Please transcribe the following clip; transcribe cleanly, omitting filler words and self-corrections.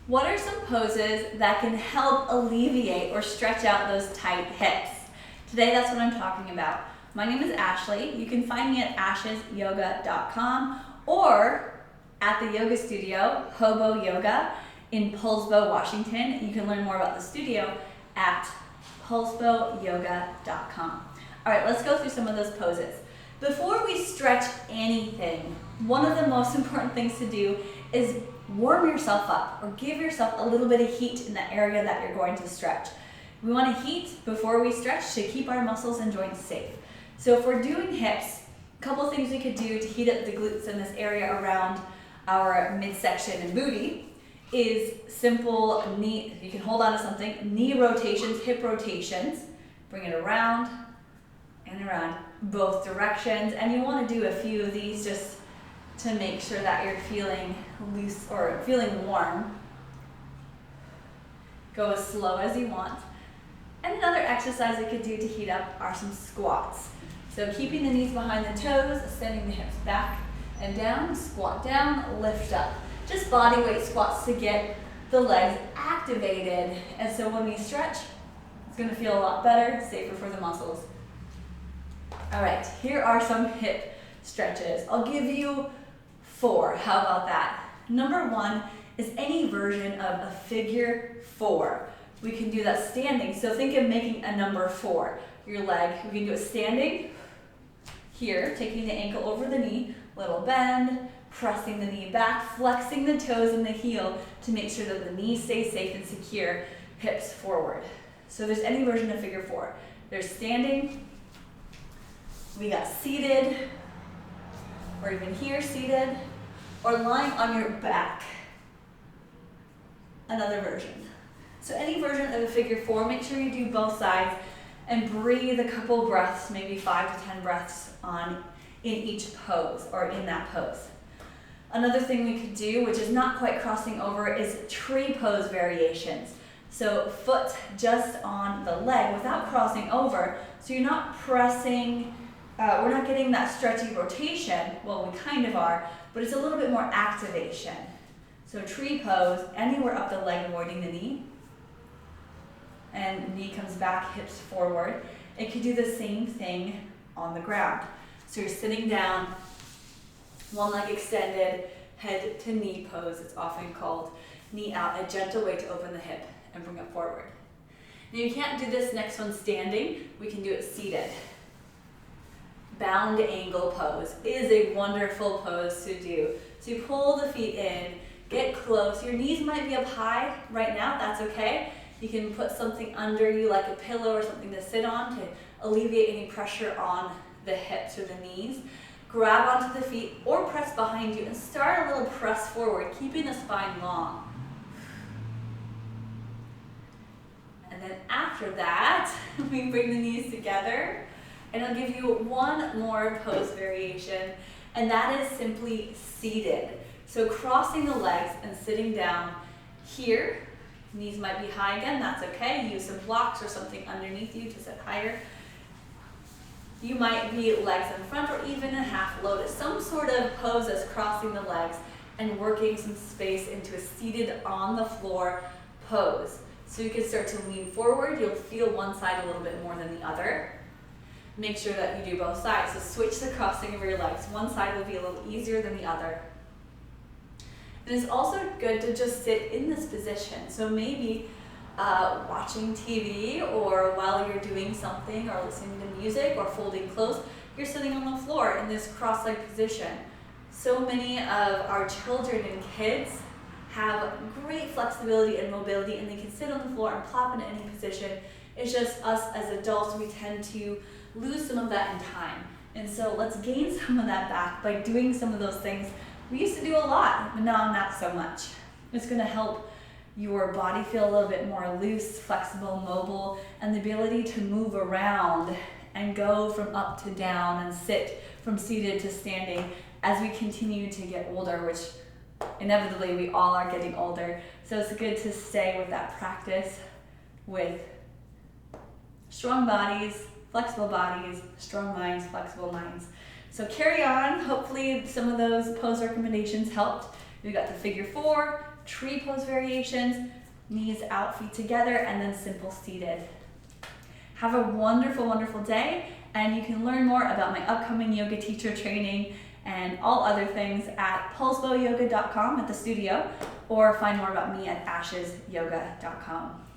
What are some poses that can help alleviate or stretch out those tight hips? Today, that's what I'm talking about. My name is Ashley. You can find me at ashesyoga.com or at the yoga studio, Hobo Yoga, in Poulsbo, Washington. You can learn more about the studio at poulsboyoga.com. All right, let's go through some of those poses. Before we stretch anything, one of the most important things to do is warm yourself up or give yourself a little bit of heat in the area that you're going to stretch. We want to heat before we stretch to keep our muscles and joints safe. So if we're doing hips, a couple things we could do to heat up the glutes in this area around our midsection and booty is simple knee, you can hold on to something, knee rotations, hip rotations, bring it around and around both directions. And you want to do a few of these just to make sure that you're feeling loose or feeling warm. Go as slow as you want. And another exercise we could do to heat up are some squats. So keeping the knees behind the toes, sending the hips back and down, squat down, lift up. Just body weight squats to get the legs activated. And so when we stretch, it's going to feel a lot better, safer for the muscles. All right, here are some hip stretches. I'll give you 4. How about that? Number 1 is any version of a figure 4. We can do that standing. So think of making a number 4. Your leg, we can do it standing here, taking the ankle over the knee, little bend, pressing the knee back, flexing the toes and the heel to make sure that the knee stays safe and secure, hips forward. So there's any version of figure 4. There's standing, we got seated, or even here seated, or lying on your back. Another version. So any version of a figure 4, make sure you do both sides and breathe a couple breaths, maybe 5 to 10 breaths in each pose or in that pose. Another thing we could do, which is not quite crossing over, is tree pose variations. So foot just on the leg without crossing over. So you're not pressing, we're not getting that stretchy rotation. Well, we kind of are, but it's a little bit more activation. So tree pose, anywhere up the leg, avoiding the knee. And knee comes back, hips forward. It could do the same thing on the ground. So you're sitting down, one leg extended, head to knee pose. It's often called knee out, a gentle way to open the hip and bring it forward. Now you can't do this next one standing. We can do it seated. Bound angle pose is a wonderful pose to do. So you pull the feet in, get close. Your knees might be up high right now, that's okay. You can put something under you like a pillow or something to sit on to alleviate any pressure on the hips or the knees. Grab onto the feet or press behind you and start a little press forward, keeping the spine long. And then after that, we bring the knees together. And I'll give you one more pose variation, and that is simply seated. So crossing the legs and sitting down here. Knees might be high again, that's okay. Use some blocks or something underneath you to sit higher. You might be legs in front or even a half lotus, some sort of pose that's crossing the legs and working some space into a seated on the floor pose. So you can start to lean forward. You'll feel one side a little bit more than the other. Make sure that you do both sides. So switch the crossing of your legs. One side will be a little easier than the other. And it's also good to just sit in this position. So maybe watching TV or while you're doing something or listening to music or folding clothes, you're sitting on the floor in this cross-legged position. So many of our children and kids have great flexibility and mobility, and they can sit on the floor and plop into any position. It's just us as adults, we tend to lose some of that in time. And so let's gain some of that back by doing some of those things we used to do a lot, but now not so much. It's going to help your body feel a little bit more loose, flexible, mobile, and the ability to move around and go from up to down and sit from seated to standing as we continue to get older, which inevitably we all are getting older. So it's good to stay with that practice with strong bodies, flexible bodies, strong minds, flexible minds. So carry on. Hopefully some of those pose recommendations helped. We got the figure 4, tree pose variations, knees out, feet together, and then simple seated. Have a wonderful, wonderful day, and you can learn more about my upcoming yoga teacher training and all other things at pulsebowyoga.com at the studio, or find more about me at ashesyoga.com.